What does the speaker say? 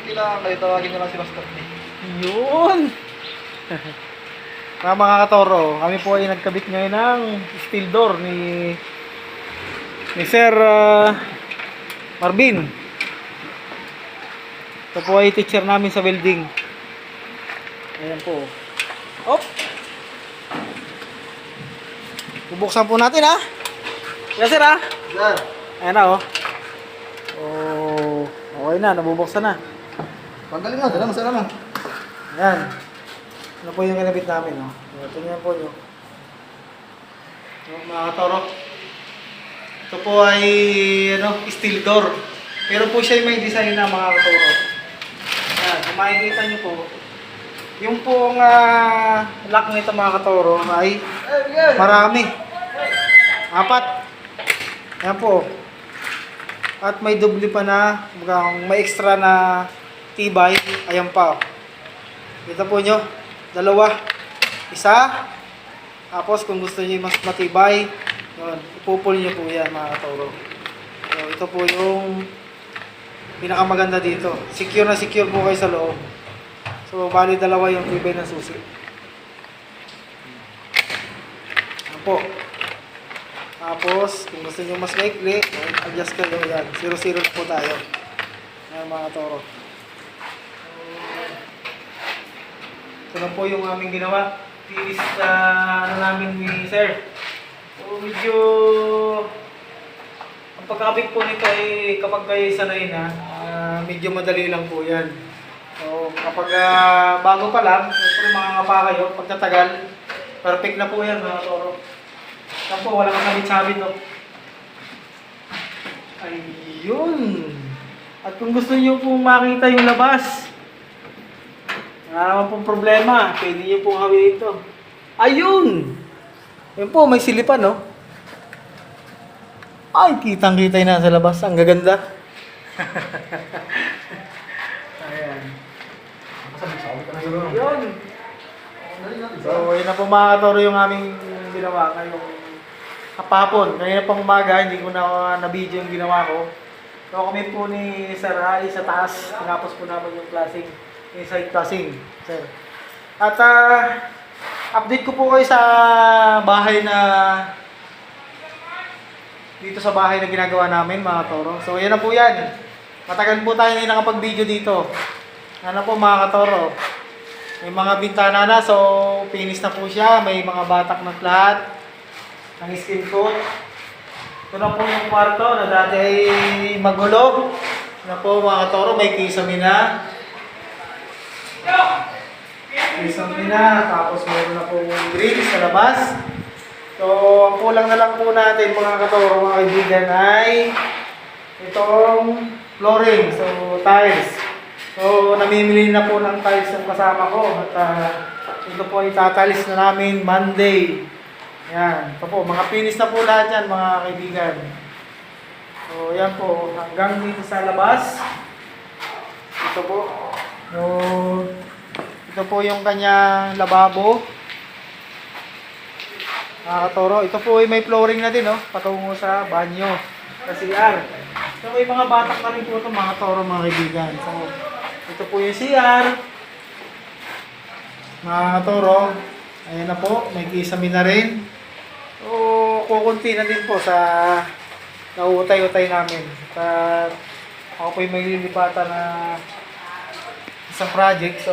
Kailangan kayo, tawagin nyo lang si Master D. Yun! Mga katoro, kami po ay nagkabit ngayon ng steel door ni Sir Marvin. Ito po ay teacher namin sa welding. Ayan po. Op! Bubuksan po natin ha. Yes sir ha. Sir. Ayan na oh. Oh, okay na, nabubuksan na. Pagaling mo, dala masara mo. Ayan. Ano po yung kinabit namin oh. Tingnan po nyo. Mga katoro. Ito po ay steel door. Pero po siya may design na mga katoro. Ayan, kung makikita nyo po, yung pong lock nito mga katoro ay marami. 4. Ayan po. At may doble pa na, may extra na tibay. Ayan pa. Kita po nyo. 2. 1. Tapos kung gusto nyo mas matibay, yun, ipupul nyo po yan mga katoro. So, ito po yung pinakamaganda dito. Secure na secure po kayo sa loob. So, bali 2 yung tibay ng susi. Ayan po. Tapos, kung gusto nyo mas maikli, adjust kayo yan. 0-0 po tayo. Ayan mga katoro. Ito na po yung aming ginawa. Finish namin ni Sir. So, medyo ang pagkakabit po nito ay kapag kayo sanay na, medyo madali lang po yan. So, kapag bago pa lang, siyempre makangapa kayo, pagtatagal, perfect na po yan mga toro. Yan po, walang kasabit-sabit no. Ayun! At kung gusto niyo po makita yung labas, wala naman pong problema, pwede niyo pong hawiin ito. Ayun! Yan po, may silipan no. Ay, kitang-kita na sa labas. Ang gaganda. Ayan. Yun. So, yun na po mga katoro yung aming ginawa ngayong kapapon. Kanina pang umaga, hindi ko na-video yung ginawa ko. So, kami po ni Sir Ali sa taas. Tinapos po namin yung klaseng inside casing, Sir. At, update ko po kayo sa bahay na dito sa bahay na ginagawa namin mga toro. So yan na po yan. Matagal po tayo hindi nakapag-video dito. Ano po mga katoro. May mga bintana na so finish na po siya. May mga batak na lahat. Ang skin coat. Ito na po yung kwarto na dati ay magulo. Ano po mga katoro. May kisame na. Kisame na. Tapos meron na po yung grill sa labas. So, ang kulang na lang po natin mga katoro, mga kaibigan ay itong flooring, so tiles. So, namimili na po ng tiles yung kasama ko at ito po itatalis na namin Monday. Yan, ito po, mga finish na po lahat yan mga kaibigan. So, yan po, hanggang dito sa labas. Ito po. So, ito po yung kanyang lababo. Mga katoro, ito po ay may flooring na din, no? Patungo sa banyo, sa CR. So, may mga batak na rin po ito, mga katoro, mga kaibigan. So, ito po yung CR. Mga katoro, ayan na po, may kisame na rin. So, kukunti na din po sa nauutay-utay namin. At ako po ay may lilipatan na isang project. So,